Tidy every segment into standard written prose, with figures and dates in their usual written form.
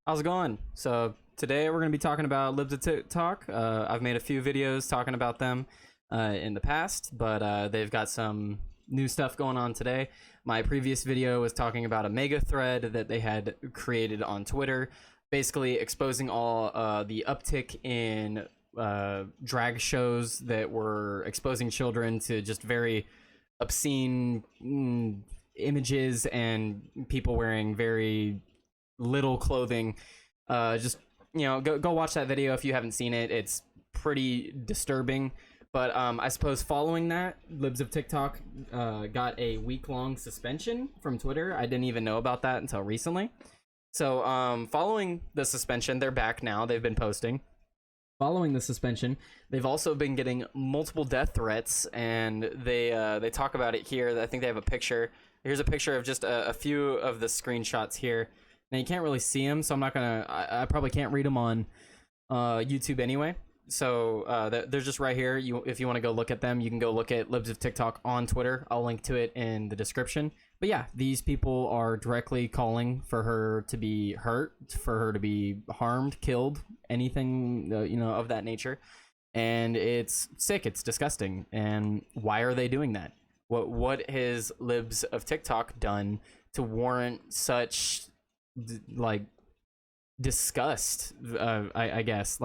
How's it going? So today we're going to be talking about libs of TikTok. I've made a few videos talking about them in the past, but they've got some new stuff going on today. My previous video was talking about a mega thread that they had created on Twitter, basically exposing all the uptick in drag shows that were exposing children to just very obscene images and people wearing very little clothing. Just go watch that video if you haven't seen it. It's pretty disturbing. But I suppose following that, libs of TikTok got a week-long suspension from Twitter. I didn't even know about that until recently. So following the suspension, they're back now. They've been posting. Following the suspension, they've also been getting multiple death threats, and they talk about it here. I think they have a picture. Here's a picture of just a few of the screenshots here. Now you can't really see them, so I'm not gonna. I probably can't read them on YouTube anyway. So they're just right here. If you want to go look at them, you can go look at libs of TikTok on Twitter. I'll link to it in the description. But yeah, these people are directly calling for her to be hurt, for her to be harmed, killed, anything of that nature. And it's sick. It's disgusting. And why are they doing that? What has libs of TikTok done to warrant such disgust? I guess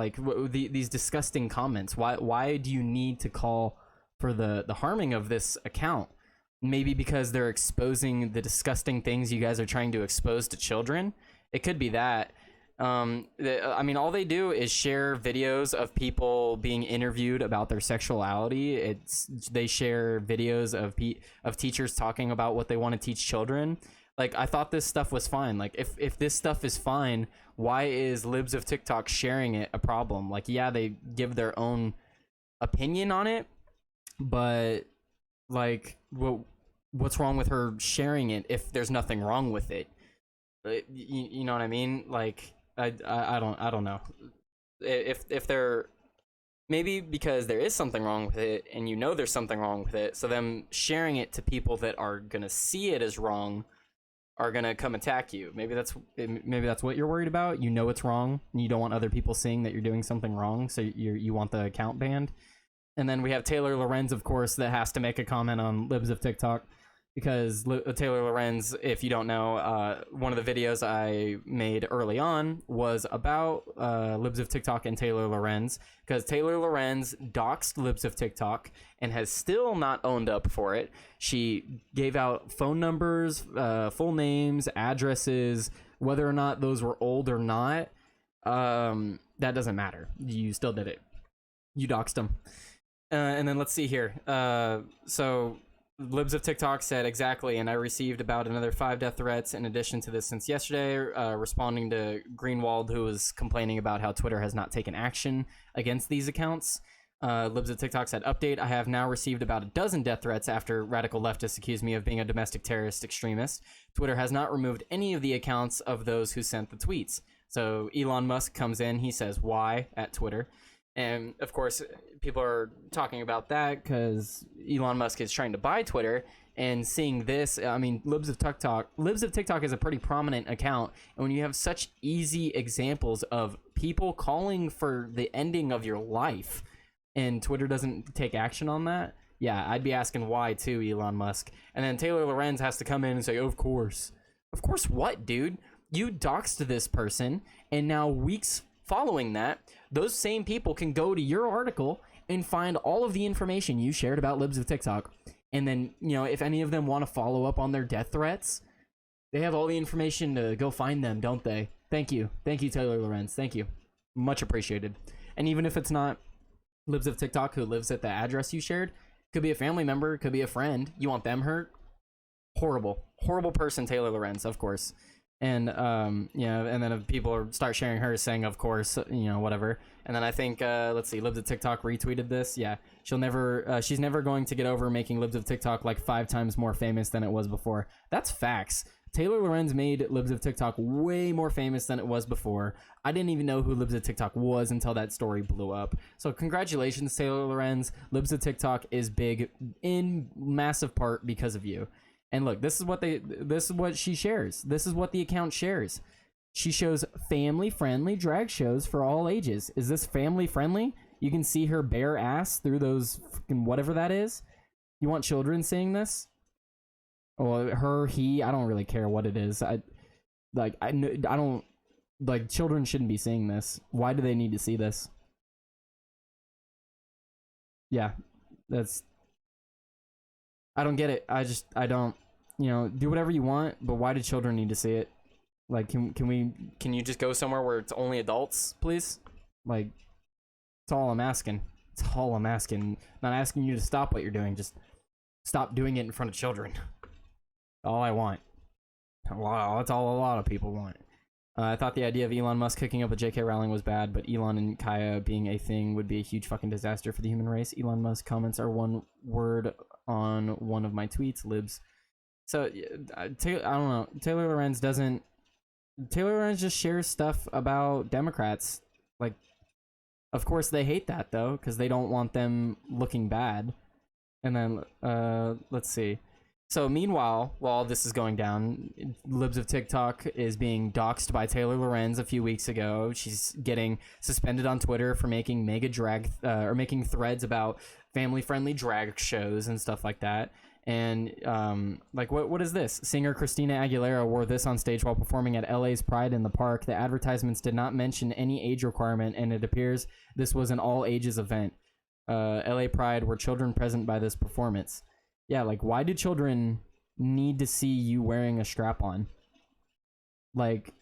these disgusting comments. Why do you need to call for the harming of this account? Maybe because they're exposing the disgusting things you guys are trying to expose to children. It could be that. I mean, all they do is share videos of people being interviewed about their sexuality. They share videos of teachers talking about what they want to teach children. Like, I thought this stuff was fine. Like, if this stuff is fine, why is libs of TikTok sharing it a problem? Like, yeah, they give their own opinion on it, but like, what's wrong with her sharing it if there's nothing wrong with it? You know what I mean? Like, I don't know. If they're, maybe because there is something wrong with it and there's something wrong with it, so them sharing it to people that are gonna see it as wrong are gonna come attack you. Maybe that's what you're worried about. It's wrong and you don't want other people seeing that you're doing something wrong, so you want the account banned. And then we have Taylor Lorenz, of course, that has to make a comment on libs of TikTok, because Taylor Lorenz, if you don't know, one of the videos I made early on was about libs of TikTok and Taylor Lorenz, because Taylor Lorenz doxed libs of TikTok and has still not owned up for it. She gave out phone numbers, full names, addresses, whether or not those were old or not. That doesn't matter. You still did it. You doxed them. And then let's see here. So libs of TikTok said exactly, and I received about another 5 death threats in addition to this since yesterday, responding to Greenwald, who was complaining about how Twitter has not taken action against these accounts. Libs of TikTok said, update, I have now received about a dozen death threats after radical leftists accused me of being a domestic terrorist extremist. Twitter has not removed any of the accounts of those who sent the tweets. So Elon Musk comes in, he says, why at Twitter? And of course, people are talking about that because Elon Musk is trying to buy Twitter, and seeing this, I mean, libs of TikTok is a pretty prominent account. And when you have such easy examples of people calling for the ending of your life and Twitter doesn't take action on that, yeah, I'd be asking why too, Elon Musk. And then Taylor Lorenz has to come in and say, of course what, dude? You doxed this person, and now weeks following that, those same people can go to your article and find all of the information you shared about libs of TikTok. And then, if any of them want to follow up on their death threats, they have all the information to go find them, don't they? Thank you, Taylor Lorenz. Thank you. Much appreciated. And even if it's not libs of TikTok who lives at the address you shared, could be a family member, could be a friend. You want them hurt? Horrible person, Taylor Lorenz, of course. And and then if people start sharing her saying, of course, whatever. And then I think let's see, libs of TikTok retweeted this. Yeah, she's never going to get over making libs of TikTok like 5 times more famous than it was before. That's facts. Taylor Lorenz made libs of TikTok way more famous than it was before. I didn't even know who libs of TikTok was until that story blew up. So congratulations, Taylor Lorenz. Libs of TikTok is big in massive part because of you. And look, this is what she shares. This is what the account shares. She shows family-friendly drag shows for all ages. Is this family-friendly? You can see her bare ass through those fucking whatever that is. You want children seeing this? Well, her, he, I don't really care what it is. I don't, like, children shouldn't be seeing this. Why do they need to see this? Yeah, that's, I don't get it. I don't, do whatever you want, but why do children need to see it? Like, can you just go somewhere where it's only adults, please? Like, that's all I'm asking. That's all I'm asking. Not asking you to stop what you're doing. Just stop doing it in front of children. All I want. Wow, that's all a lot of people want. I thought the idea of Elon Musk hooking up with J.K. Rowling was bad, but Elon and Kaya being a thing would be a huge fucking disaster for the human race. Elon Musk comments are one word on one of my tweets, libs. So, I don't know. Taylor Lorenz just shares stuff about Democrats. Like, of course they hate that, though, because they don't want them looking bad. And then, let's see. So meanwhile, while this is going down, Libs of TikTok is being doxxed by Taylor Lorenz a few weeks ago. She's getting suspended on Twitter for making making threads about family-friendly drag shows and stuff like that. And like, what is this? Singer Christina Aguilera wore this on stage while performing at LA's Pride in the Park. The advertisements did not mention any age requirement, and it appears this was an all-ages event. LA Pride were children present by this performance. Yeah, like, why do children need to see you wearing a strap-on? Like,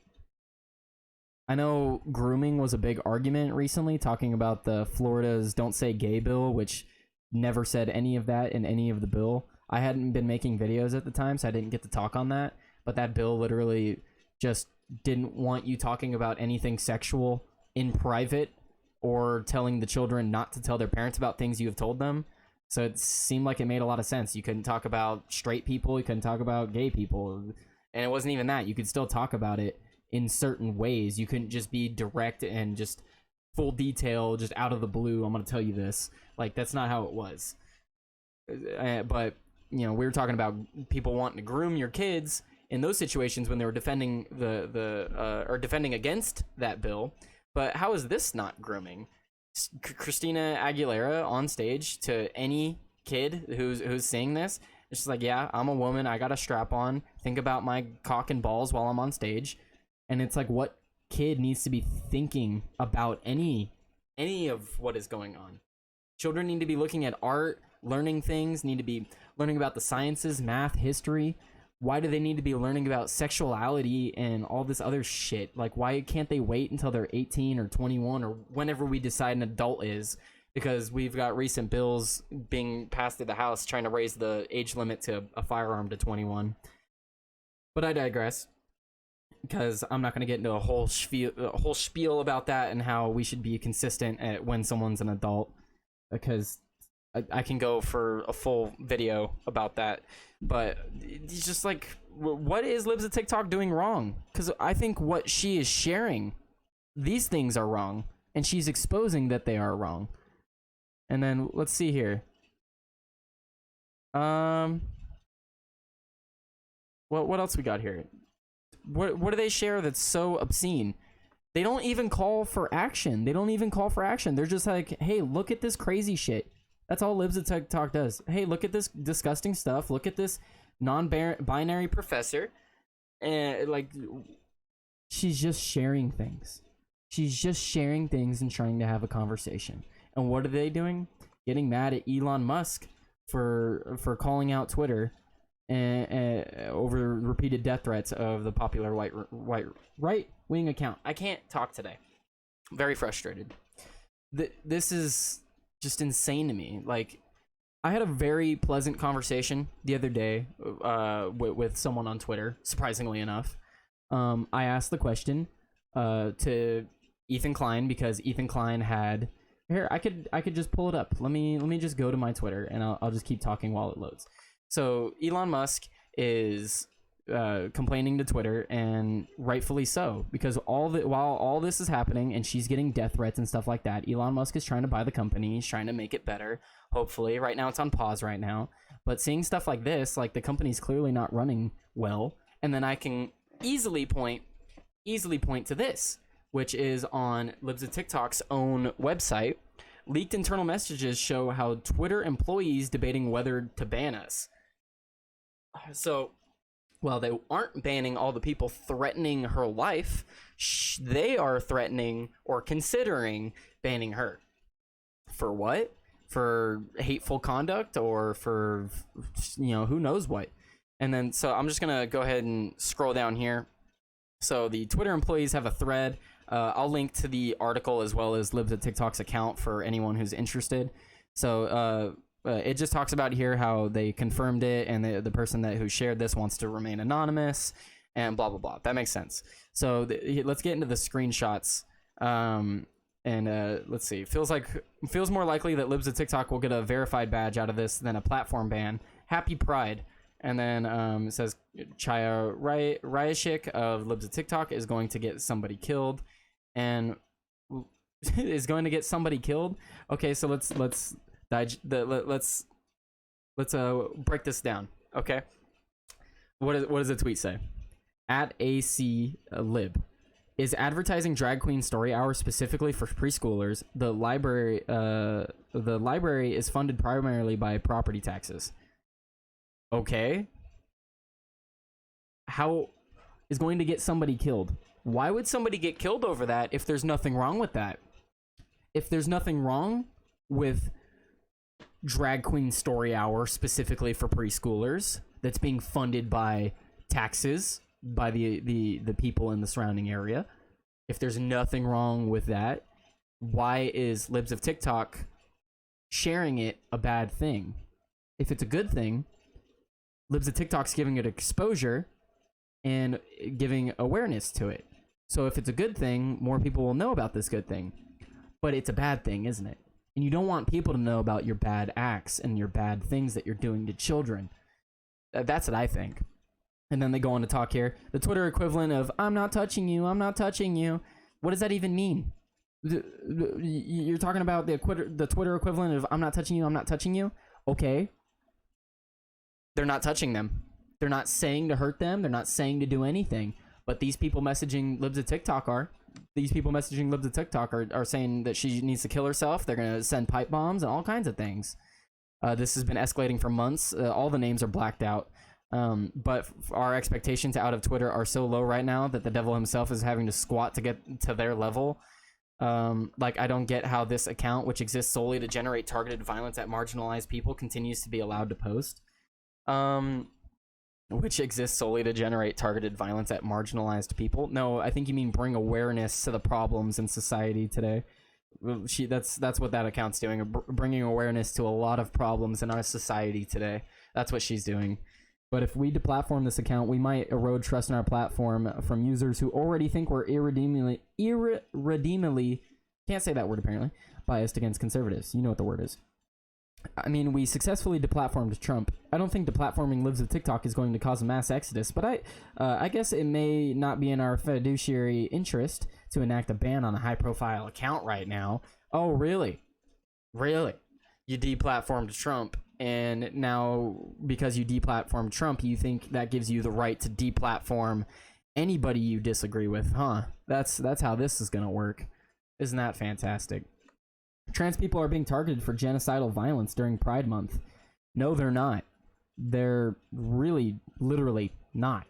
I know grooming was a big argument recently, talking about the Florida's Don't Say Gay bill, which never said any of that in any of the bill. I hadn't been making videos at the time, so I didn't get to talk on that. But that bill literally just didn't want you talking about anything sexual in private or telling the children not to tell their parents about things you have told them. So it seemed like it made a lot of sense. You couldn't talk about straight people. You couldn't talk about gay people. And it wasn't even that. You could still talk about it in certain ways. You couldn't just be direct and just full detail, just out of the blue. I'm going to tell you this. Like, that's not how it was. But, we were talking about people wanting to groom your kids in those situations when they were defending or defending against that bill. But how is this not grooming? Christina Aguilera on stage to any kid who's seeing this, it's just like, yeah, I'm a woman, I got a strap on, think about my cock and balls while I'm on stage. And it's like, what kid needs to be thinking about any of what is going on? Children need to be looking at art, learning things, need to be learning about the sciences, math, history. Why do they need to be learning about sexuality and all this other shit? Like, why can't they wait until they're 18 or 21 or whenever we decide an adult is? Because we've got recent bills being passed through the House trying to raise the age limit to a firearm to 21. But I digress, because I'm not going to get into a whole spiel about that and how we should be consistent at when someone's an adult, because I can go for a full video about that. But it's just like, what is Libs of TikTok doing wrong? Because I think what she is sharing, these things are wrong, and she's exposing that they are wrong. And then let's see here. What else we got here? What do they share that's so obscene? They don't even call for action. They're just like, hey, look at this crazy shit. That's all Libs of TikTok does. Hey, look at this disgusting stuff. Look at this non-binary professor. And, like, she's just sharing things. And trying to have a conversation. And what are they doing? Getting mad at Elon Musk for calling out Twitter and over repeated death threats of the popular right-wing account. I can't talk today. Very frustrated. This is just insane to me. Like, I had a very pleasant conversation the other day with someone on Twitter, surprisingly enough. I asked the question to Ethan Klein, because Ethan Klein had, here, I could just pull it up. Let me just go to my Twitter, and I'll just keep talking while it loads. So Elon Musk is complaining to Twitter, and rightfully so, because while all this is happening and she's getting death threats and stuff like that, Elon Musk is trying to buy the company. He's trying to make it better. Hopefully, right now it's on pause right now, but seeing stuff like this, like, the company's clearly not running well. And then I can easily point easily point to this, which is on Libs of TikTok's own website. Leaked internal messages show how Twitter employees debating whether to ban us. So, while they aren't banning all the people threatening her life, they are threatening or considering banning her. For what? For hateful conduct, or for, who knows what. And then, so I'm just gonna go ahead and scroll down here. So the Twitter employees have a thread. I'll link to the article as well as Libs of TikTok's account for anyone who's interested. So it just talks about here how they confirmed it, and the person who shared this wants to remain anonymous, and blah blah blah. That makes sense. So let's get into the screenshots. Let's see. Feels more likely that Libs of TikTok will get a verified badge out of this than a platform ban. Happy Pride. And then it says Chaya Ryashik of Libs of TikTok is going to get somebody killed, and is going to get somebody killed. Okay, so let's break this down. Okay, what does the tweet say? At AC Lib is advertising drag queen story hour specifically for preschoolers. The library is funded primarily by property taxes. Okay. How is going to get somebody killed? Why would somebody get killed over that if there's nothing wrong with that? If there's nothing wrong with drag queen story hour specifically for preschoolers that's being funded by taxes by the people in the surrounding area, if there's nothing wrong with that, why is Libs of TikTok sharing it a bad thing? If it's a good thing, Libs of TikTok's giving it exposure and giving awareness to it. So if it's a good thing, more people will know about this good thing. But it's a bad thing, isn't it? And you don't want people to know about your bad acts and your bad things that you're doing to children. That's what I think. And then they go on to talk here. The Twitter equivalent of, I'm not touching you, I'm not touching you. What does that even mean? You're talking about the Twitter equivalent of, I'm not touching you, I'm not touching you? Okay. They're not touching them. They're not saying to hurt them. They're not saying to do anything. But these people messaging Libs of TikTok are. These people messaging Libs of TikTok are saying that she needs to kill herself. They're going to send pipe bombs and all kinds of things. This has been escalating for months. All the names are blacked out. But our expectations out of Twitter are so low right now that the devil himself is having to squat to get to their level. I don't get how this account, which exists solely to generate targeted violence at marginalized people, continues to be allowed to post. Which exists solely to generate targeted violence at marginalized people. No, I think you mean bring awareness to the problems in society today. That's what that account's doing, bringing awareness to a lot of problems in our society today. That's what she's doing. But if we deplatform this account, we might erode trust in our platform from users who already think we're irredeemably, can't say that word apparently, biased against conservatives. You know what the word is. I mean, we successfully deplatformed Trump. I don't think deplatforming Libs of TikTok is going to cause a mass exodus, but I guess it may not be in our fiduciary interest to enact a ban on a high-profile account right now. Oh, really? Really? You deplatformed Trump, and now because you deplatformed Trump, you think that gives you the right to deplatform anybody you disagree with, huh? That's how this is going to work. Isn't that fantastic? Trans people are being targeted for genocidal violence during Pride Month. No, they're not. They're really, literally not.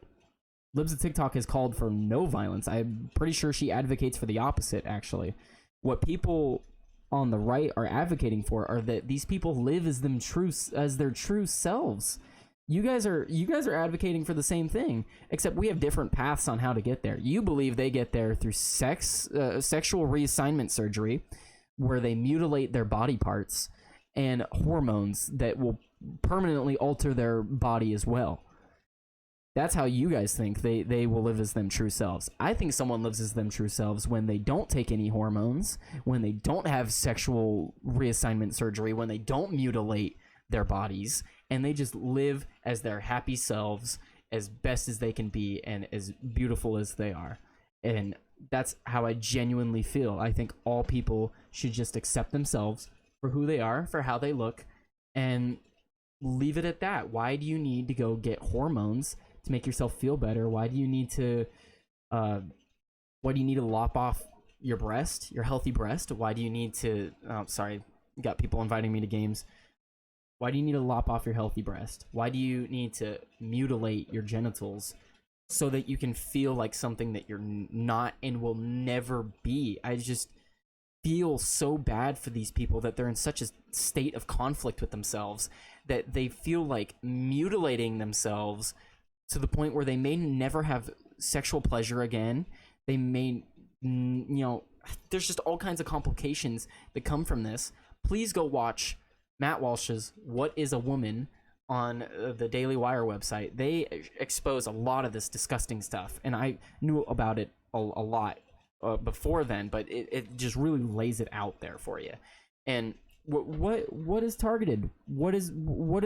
Libs of TikTok has called for no violence. I'm pretty sure she advocates for the opposite, actually. What people on the right are advocating for are that these people live as their true selves. You guys are advocating for the same thing, except we have different paths on how to get there. You believe they get there through sexual reassignment surgery, where they mutilate their body parts, and hormones that will permanently alter their body as well. That's how you guys think they will live as them true selves. I think someone lives as them true selves when they don't take any hormones, when they don't have sexual reassignment surgery, when they don't mutilate their bodies, and they just live as their happy selves as best as they can be and as beautiful as they are. And that's how I genuinely feel. I think all people should just accept themselves for who they are, for how they look, and leave it at that. Why do you need to go get hormones to make yourself feel better? Why do you need to Why do you need to lop off your breast, your healthy breast? Why do you need to, oh, sorry, got people inviting me to games. Why do you need to lop off your healthy breast? Why do you need to mutilate your genitals so that you can feel like something that you're not and will never be? I just feel so bad for these people that they're in such a state of conflict with themselves that they feel like mutilating themselves to the point where they may never have sexual pleasure again. They may, there's just all kinds of complications that come from this. Please go watch Matt Walsh's What is a Woman on the Daily Wire website. They expose a lot of this disgusting stuff, and I knew about it a lot before then, but it just really lays it out there for you. And what is targeted? What are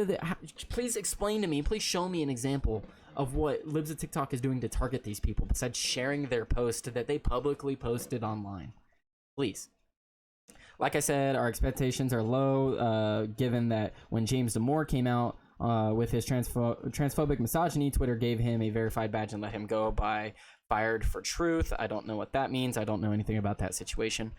the? Please explain to me. Please show me an example of what Libs of TikTok is doing to target these people besides sharing their post that they publicly posted online. Please. Like I said, our expectations are low, given that when James Damore came out with his transphobic misogyny, Twitter gave him a verified badge and let him go by fired for truth. I don't know what that means. I don't know anything about that situation.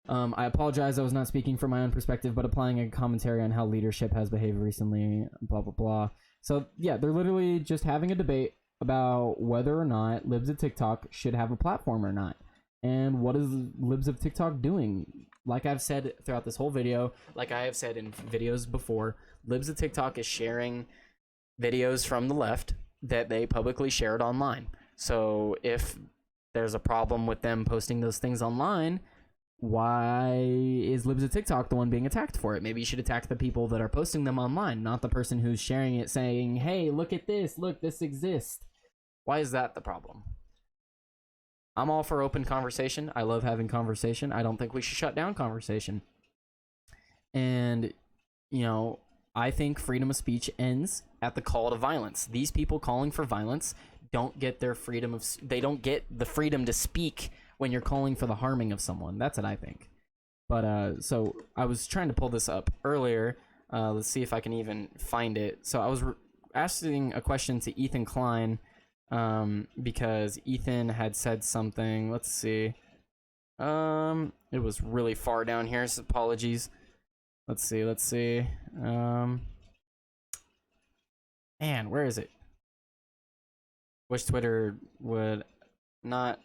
I apologize. I was not speaking from my own perspective, but applying a commentary on how leadership has behaved recently, blah, blah, blah. So, yeah, they're literally just having a debate about whether or not Libs of TikTok should have a platform or not. And what is Libs of TikTok doing? Like I've said throughout this whole video, like I have said in videos before, Libs of TikTok is sharing videos from the left that they publicly shared online. So if there's a problem with them posting those things online, why is Libs of TikTok the one being attacked for it? Maybe you should attack the people that are posting them online, not the person who's sharing it saying, hey, look at this, look, this exists. Why is that the problem? I'm all for open conversation. I love having conversation. I don't think we should shut down conversation. And, I think freedom of speech ends at the call to violence. These people calling for violence don't get their freedom of, they don't get the freedom to speak when you're calling for the harming of someone. That's what I think. But, so I was trying to pull this up earlier. Let's see if I can even find it. So I was asking a question to Ethan Klein, because Ethan had said something. Let's see. It was really far down here, so apologies. Let's see. Man, where is it? Wish Twitter would not.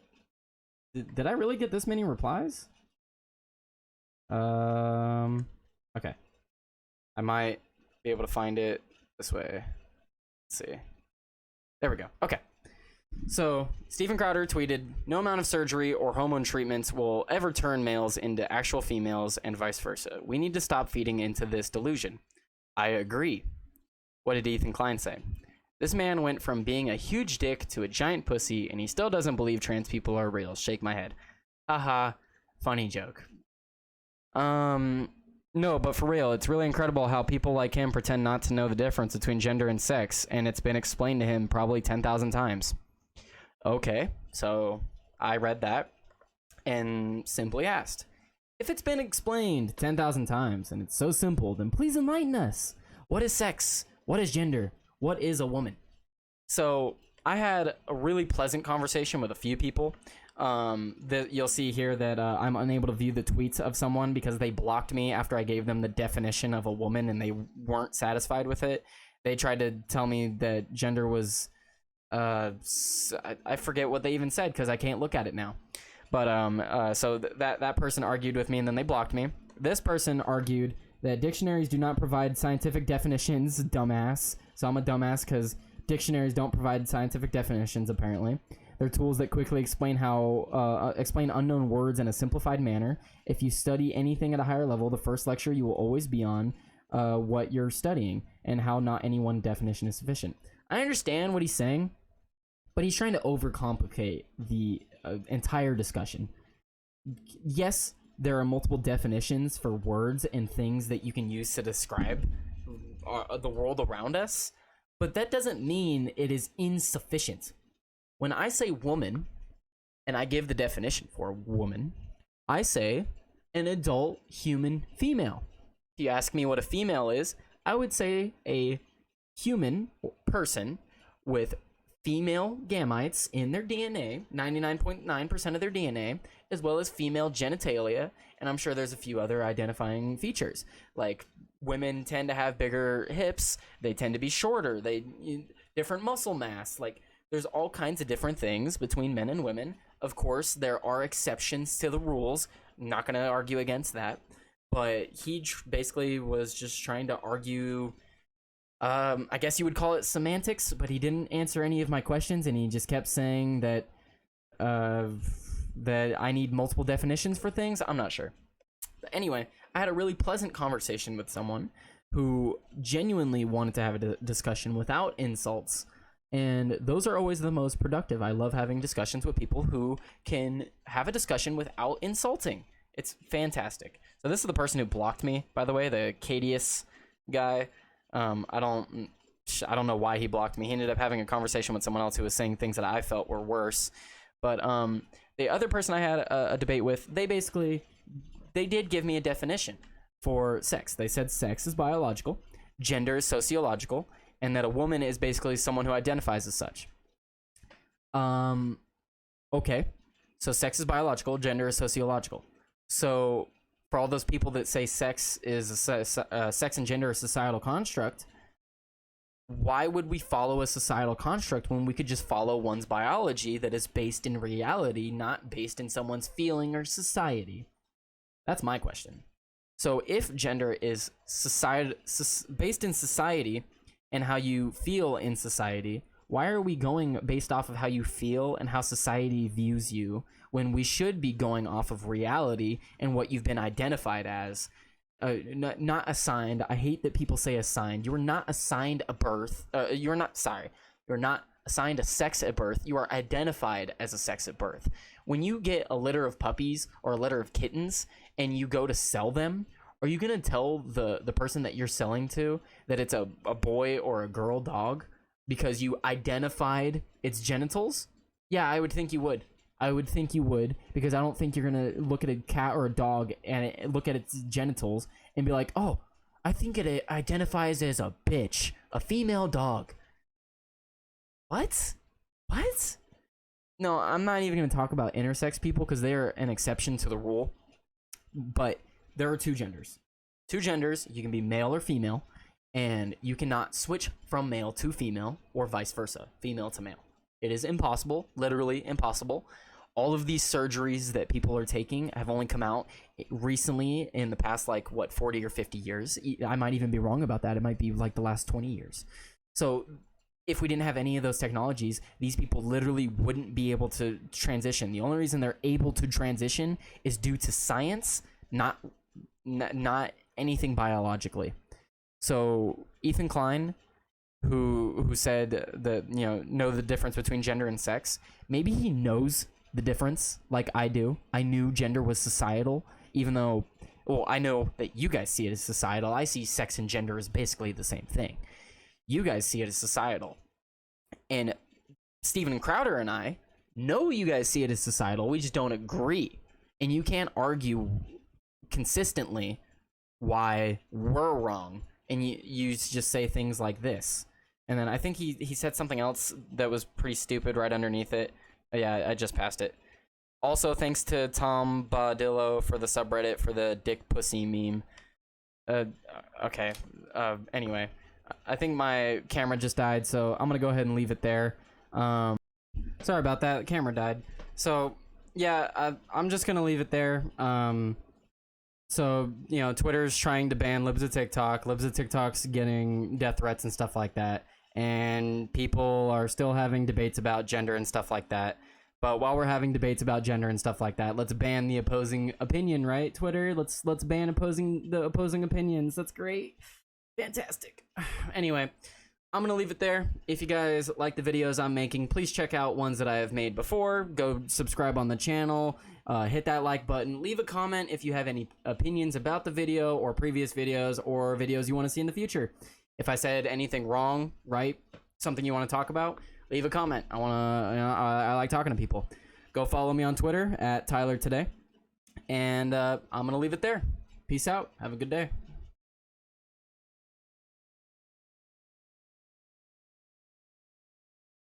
Did I really get this many replies? Okay. I might be able to find it this way. Let's see. There we go. Okay. So, Steven Crowder tweeted, no amount of surgery or hormone treatments will ever turn males into actual females and vice versa. We need to stop feeding into this delusion. I agree. What did Ethan Klein say? This man went from being a huge dick to a giant pussy, and he still doesn't believe trans people are real. Shake my head. Haha. Funny joke. No, but for real, it's really incredible how people like him pretend not to know the difference between gender and sex, and it's been explained to him probably 10,000 times. Okay, so I read that and simply asked, if it's been explained 10,000 times and it's so simple, then please enlighten us. What is sex? What is gender? What is a woman? So I had a really pleasant conversation with a few people. You'll see here that I'm unable to view the tweets of someone because they blocked me after I gave them the definition of a woman and they weren't satisfied with it. They tried to tell me that gender was I forget what they even said because I can't look at it now. But so that person argued with me and then they blocked me. This person argued that dictionaries do not provide scientific definitions, dumbass. So I'm a dumbass because dictionaries don't provide scientific definitions, apparently. They're tools that quickly explain explain unknown words in a simplified manner. If you study anything at a higher level, the first lecture you will always be on what you're studying and how not any one definition is sufficient. I understand what he's saying, but he's trying to overcomplicate the entire discussion. Yes, there are multiple definitions for words and things that you can use to describe the world around us, but that doesn't mean it is insufficient. When I say woman, and I give the definition for woman, I say an adult human female. If you ask me what a female is, I would say a human person with female gametes in their DNA, 99.9% of their DNA, as well as female genitalia, and I'm sure there's a few other identifying features. Like, women tend to have bigger hips, they tend to be shorter, different muscle mass. Like, there's all kinds of different things between men and women. Of course, there are exceptions to the rules. I'm not going to argue against that. But he basically was just trying to argue, I guess you would call it semantics, but he didn't answer any of my questions, and he just kept saying that that I need multiple definitions for things. I'm not sure. But anyway, I had a really pleasant conversation with someone who genuinely wanted to have a discussion without insults, and those are always the most productive. I love having discussions with people who can have a discussion without insulting. It's fantastic. So this is the person who blocked me, by the way, the Cadius guy. I don't know why he blocked me. He ended up having a conversation with someone else who was saying things that I felt were worse. But the other person I had a debate with, they did give me a definition for sex. They said sex is biological, gender is sociological, and that a woman is basically someone who identifies as such. Okay. So sex is biological, gender is sociological. So for all those people that say sex and gender is a societal construct, why would we follow a societal construct when we could just follow one's biology that is based in reality, not based in someone's feeling or society? That's my question. So if gender is based in society and how you feel in society, why are we going based off of how you feel and how society views you when we should be going off of reality and what you've been identified as? Not assigned. I hate that people say assigned. You were not assigned a birth. You're not assigned a sex at birth. You are identified as a sex at birth. When you get a litter of puppies or a litter of kittens and you go to sell them, are you going to tell the person that you're selling to that it's a boy or a girl dog because you identified its genitals? Yeah, I would think you would. Because I don't think you're going to look at a cat or a dog and look at its genitals and be like, oh, I think it identifies as a bitch, a female dog. What? No, I'm not even going to talk about intersex people because they are an exception to the rule. But there are two genders. Two genders, you can be male or female, and you cannot switch from male to female or vice versa, female to male. It is impossible, literally impossible. All of these surgeries that people are taking have only come out recently in the past, 40 or 50 years. I might even be wrong about that. It might be like the last 20 years. So if we didn't have any of those technologies, these people literally wouldn't be able to transition. The only reason they're able to transition is due to science, not anything biologically. So Ethan Klein, who said that, know the difference between gender and sex, maybe he knows the difference like I do. I knew gender was societal, even though, I know that you guys see it as societal. I see sex and gender as basically the same thing. You guys see it as societal. And Steven Crowder and I know you guys see it as societal. We just don't agree. And you can't argue consistently why we're wrong. And you just say things like this. And then I think he said something else that was pretty stupid right underneath it. Yeah, I just passed it. Also, thanks to Tom Badillo for the subreddit for the dick pussy meme. Okay. Anyway, I think my camera just died, so I'm gonna go ahead and leave it there. Sorry about that. The camera died. So yeah, I'm just gonna leave it there. So Twitter's trying to ban libs of TikTok. Libs of TikTok's getting death threats and stuff like that. And people are still having debates about gender and stuff like that. But while we're having debates about gender and stuff like that, let's ban the opposing opinion, right? Twitter, let's ban the opposing opinions. That's great. Fantastic. Anyway, I'm going to leave it there. If you guys like the videos I'm making, please check out ones that I have made before. Go subscribe on the channel. Hit that like button. Leave a comment if you have any opinions about the video or previous videos or videos you want to see in the future. If I said anything wrong, right, something you want to talk about, leave a comment. I like talking to people. Go follow me on Twitter at Tyler Today. And I'm going to leave it there. Peace out. Have a good day.